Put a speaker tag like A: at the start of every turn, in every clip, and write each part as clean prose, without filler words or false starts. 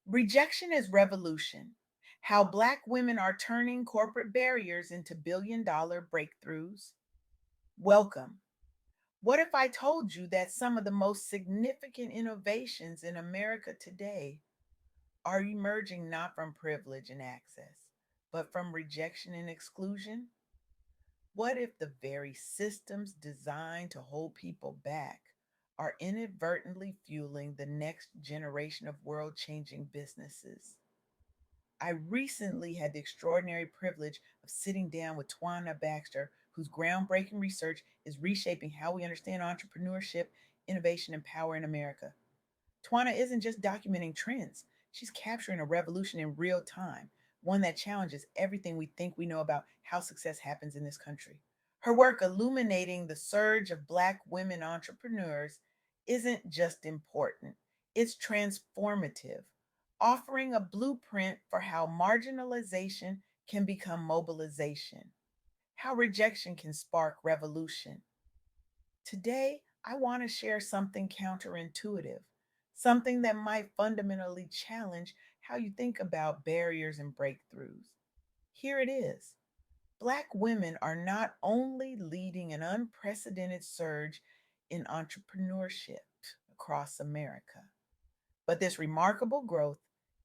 A: Rejection is revolution. How Black women are turning corporate barriers into billion-dollar breakthroughs. Welcome. What if I told you that some of the most significant innovations in America today are emerging not from privilege and access, but from rejection and exclusion? What if the very systems designed to hold people back are inadvertently fueling the next generation of world changing businesses? I recently had the extraordinary privilege of sitting down with Twana Baxter, whose groundbreaking research is reshaping how we understand entrepreneurship, innovation, and power in America. Twana isn't just documenting trends, she's capturing a revolution in real time, one that challenges everything we think we know about how success happens in this country. Her work illuminating the surge of Black women entrepreneurs isn't just important, it's transformative, offering a blueprint for how marginalization can become mobilization, how rejection can spark revolution. Today, I want to share something counterintuitive, something that might fundamentally challenge how you think about barriers and breakthroughs. Here it is. Black women are not only leading an unprecedented surge in entrepreneurship across America, but this remarkable growth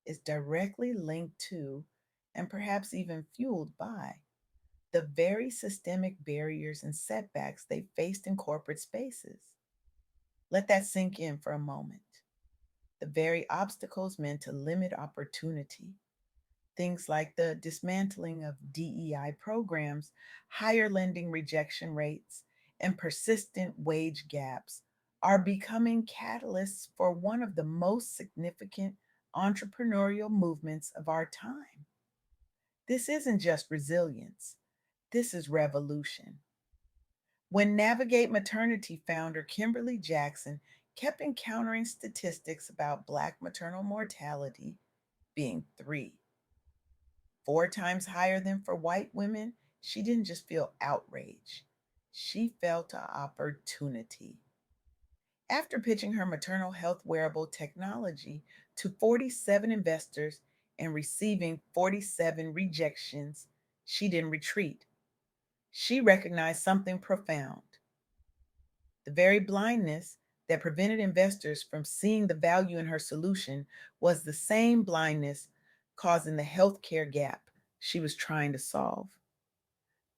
A: is directly linked to, and perhaps even fueled by, the very systemic barriers and setbacks they faced in corporate spaces. Let that sink in for a moment. The very obstacles meant to limit opportunity, things like the dismantling of DEI programs, higher lending rejection rates, and persistent wage gaps, are becoming catalysts for one of the most significant entrepreneurial movements of our time. This isn't just resilience, this is revolution. When Navigate Maternity founder Kimberly Jackson kept encountering statistics about Black maternal mortality being 4 times higher than for white women, she didn't just feel outrage, she felt an opportunity. After pitching her maternal health wearable technology to 47 investors and receiving 47 rejections, she didn't retreat. She recognized something profound. The very blindness that prevented investors from seeing the value in her solution was the same blindness causing the healthcare gap she was trying to solve.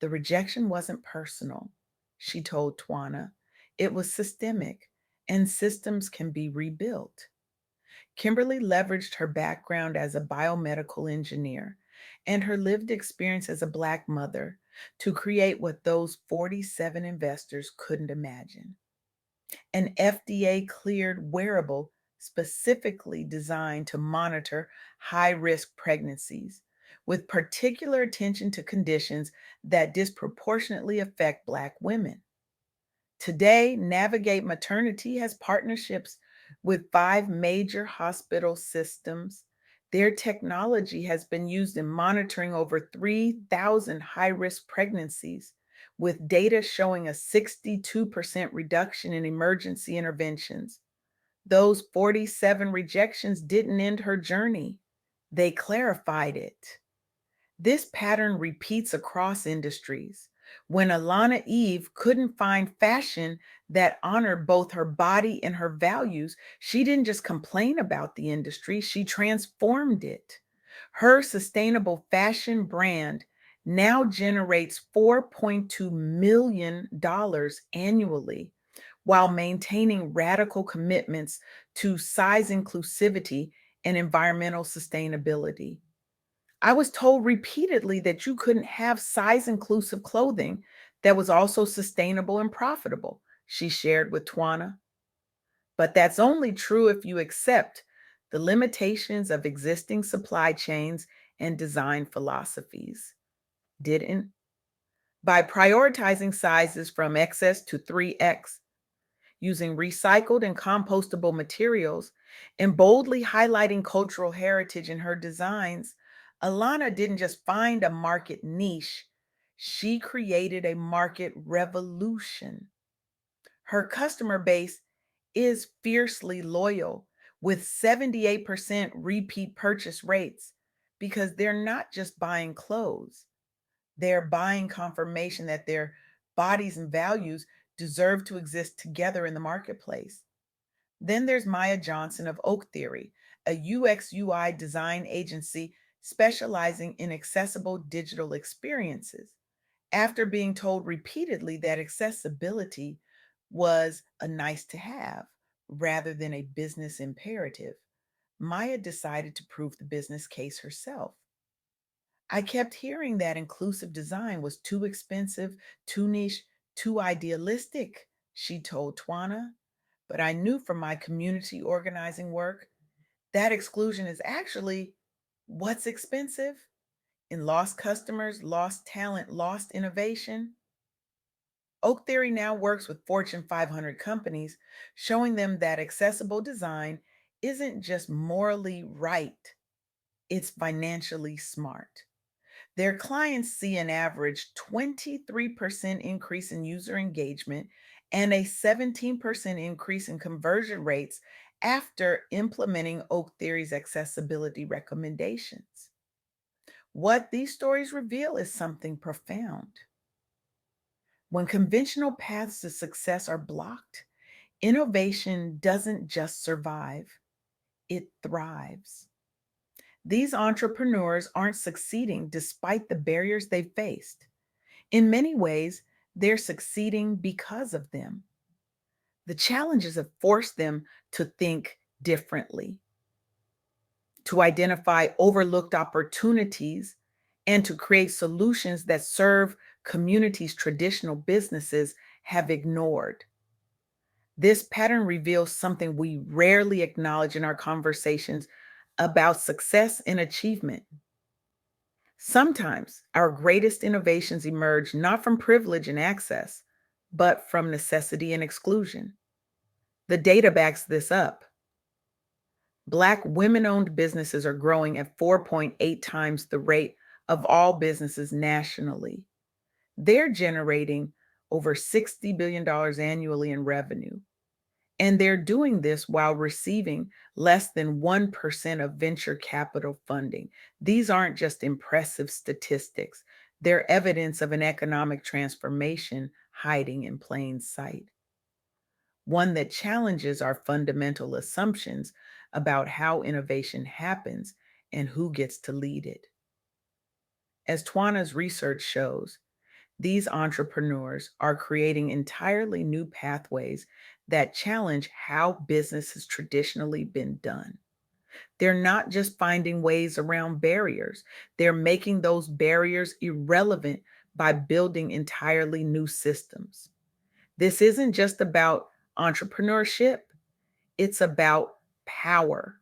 A: The rejection wasn't personal, she told Twana. It was systemic, and systems can be rebuilt. Kimberly leveraged her background as a biomedical engineer and her lived experience as a Black mother to create what those 47 investors couldn't imagine: an FDA cleared wearable specifically designed to monitor high risk pregnancies, with particular attention to conditions that disproportionately affect Black women. Today, Navigate Maternity has partnerships with 5 major hospital systems. Their technology has been used in monitoring over 3,000 high risk pregnancies, with data showing a 62% reduction in emergency interventions. Those 47 rejections didn't end her journey, they clarified it. This pattern repeats across industries. When Alana Eve couldn't find fashion that honored both her body and her values, she didn't just complain about the industry, she transformed it. Her sustainable fashion brand now generates $4.2 million annually while maintaining radical commitments to size inclusivity and environmental sustainability. I was told repeatedly that you couldn't have size inclusive clothing that was also sustainable and profitable, she shared with Twana. But that's only true if you accept the limitations of existing supply chains and design philosophies. Didn't? By prioritizing sizes from XS to 3X, using recycled and compostable materials, and boldly highlighting cultural heritage in her designs, Alana didn't just find a market niche, she created a market revolution. Her customer base is fiercely loyal, with 78% repeat purchase rates because they're not just buying clothes, they're buying confirmation that their bodies and values deserve to exist together in the marketplace. Then there's Maya Johnson of Oak Theory, a UX UI design agency specializing in accessible digital experiences. After being told repeatedly that accessibility was a nice to have rather than a business imperative, Maya decided to prove the business case herself. I kept hearing that inclusive design was too expensive, too niche, too idealistic, she told Twana. But I knew from my community organizing work that exclusion is actually what's expensive in lost customers, lost talent, lost innovation. Oak Theory now works with Fortune 500 companies, showing them that accessible design isn't just morally right, it's financially smart. Their clients see an average 23% increase in user engagement and a 17% increase in conversion rates after implementing Oak Theory's accessibility recommendations. What these stories reveal is something profound. When conventional paths to success are blocked, innovation doesn't just survive, it thrives. These entrepreneurs aren't succeeding despite the barriers they faced. In many ways, they're succeeding because of them. The challenges have forced them to think differently, to identify overlooked opportunities, and to create solutions that serve communities traditional businesses have ignored. This pattern reveals something we rarely acknowledge in our conversations about success and achievement. Sometimes our greatest innovations emerge not from privilege and access, but from necessity and exclusion. The data backs this up. Black women owned businesses are growing at 4.8 times the rate of all businesses nationally. They're generating over $60 billion dollars annually in revenue. And they're doing this while receiving less than 1% of venture capital funding. These aren't just impressive statistics, they're evidence of an economic transformation hiding in plain sight, one that challenges our fundamental assumptions about how innovation happens and who gets to lead it. As Twana's research shows, these entrepreneurs are creating entirely new pathways that challenge how business has traditionally been done. They're not just finding ways around barriers, they're making those barriers irrelevant by building entirely new systems. This isn't just about entrepreneurship, it's about power.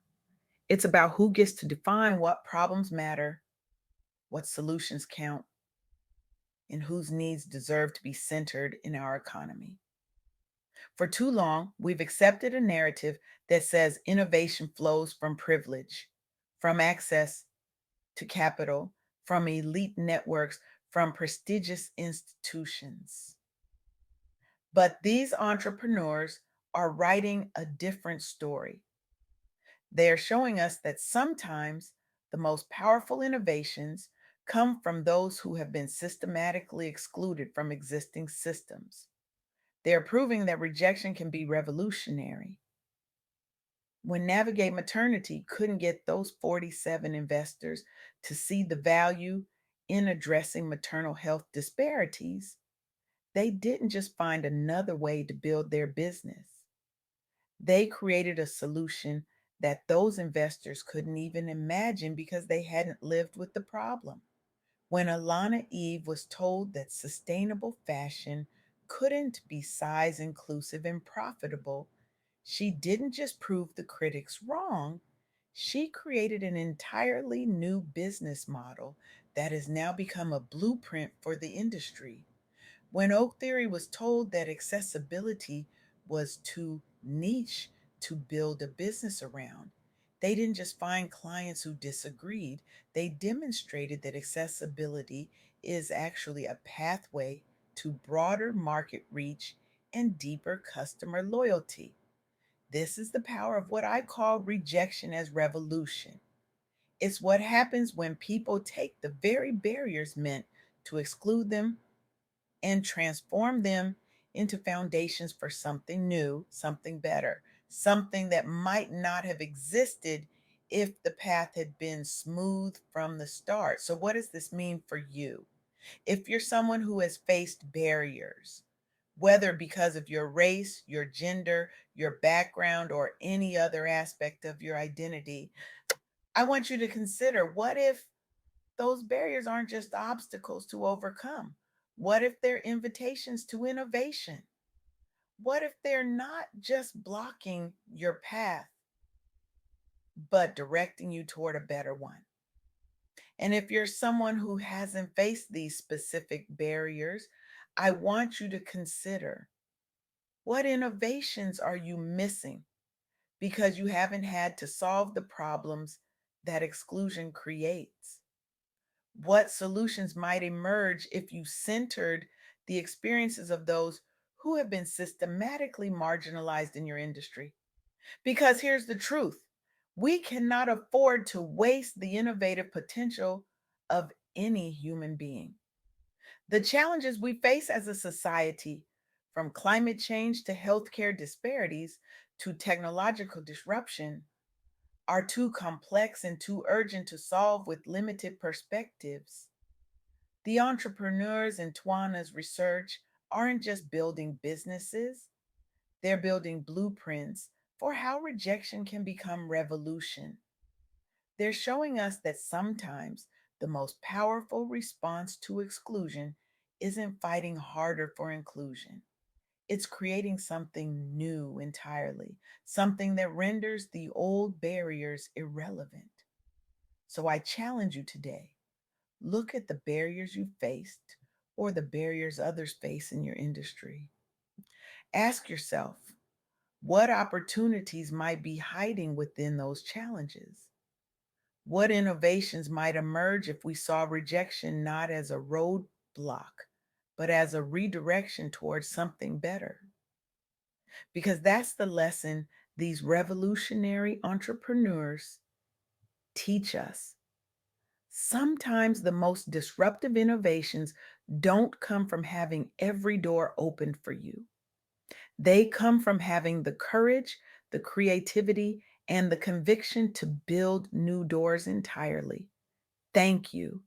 A: It's about who gets to define what problems matter, what solutions count, and whose needs deserve to be centered in our economy. For too long, we've accepted a narrative that says innovation flows from privilege, from access to capital, from elite networks, from prestigious institutions. But these entrepreneurs are writing a different story. They are showing us that sometimes the most powerful innovations come from those who have been systematically excluded from existing systems. They are proving that rejection can be revolutionary. When Navigate Maternity couldn't get those 47 investors to see the value in addressing maternal health disparities, they didn't just find another way to build their business. They created a solution that those investors couldn't even imagine because they hadn't lived with the problem. When Alana Eve was told that sustainable fashion couldn't be size inclusive and profitable, she didn't just prove the critics wrong, she created an entirely new business model that has now become a blueprint for the industry. When Oak Theory was told that accessibility was too niche to build a business around, they didn't just find clients who disagreed, they demonstrated that accessibility is actually a pathway to broader market reach and deeper customer loyalty. This is the power of what I call rejection as revolution. It's what happens when people take the very barriers meant to exclude them and transform them into foundations for something new, something better, something that might not have existed if the path had been smooth from the start. So, what does this mean for you? If you're someone who has faced barriers, whether because of your race, your gender, your background, or any other aspect of your identity, I want you to consider, what if those barriers aren't just obstacles to overcome? What if they're invitations to innovation? What if they're not just blocking your path, but directing you toward a better one? And if you're someone who hasn't faced these specific barriers, I want you to consider, what innovations are you missing because you haven't had to solve the problems that exclusion creates? What solutions might emerge if you centered the experiences of those who have been systematically marginalized in your industry? Because here's the truth: we cannot afford to waste the innovative potential of any human being. The challenges we face as a society, from climate change to healthcare disparities to technological disruption, are too complex and too urgent to solve with limited perspectives. The entrepreneurs in Twana's research aren't just building businesses, they're building blueprints for how rejection can become revolution. They're showing us that sometimes the most powerful response to exclusion isn't fighting harder for inclusion. It's creating something new entirely, something that renders the old barriers irrelevant. So I challenge you today: look at the barriers you faced or the barriers others face in your industry. Ask yourself, what opportunities might be hiding within those challenges? What innovations might emerge if we saw rejection not as a roadblock, but as a redirection towards something better? Because that's the lesson these revolutionary entrepreneurs teach us. Sometimes the most disruptive innovations don't come from having every door open for you. They come from having the courage, the creativity, and the conviction to build new doors entirely. Thank you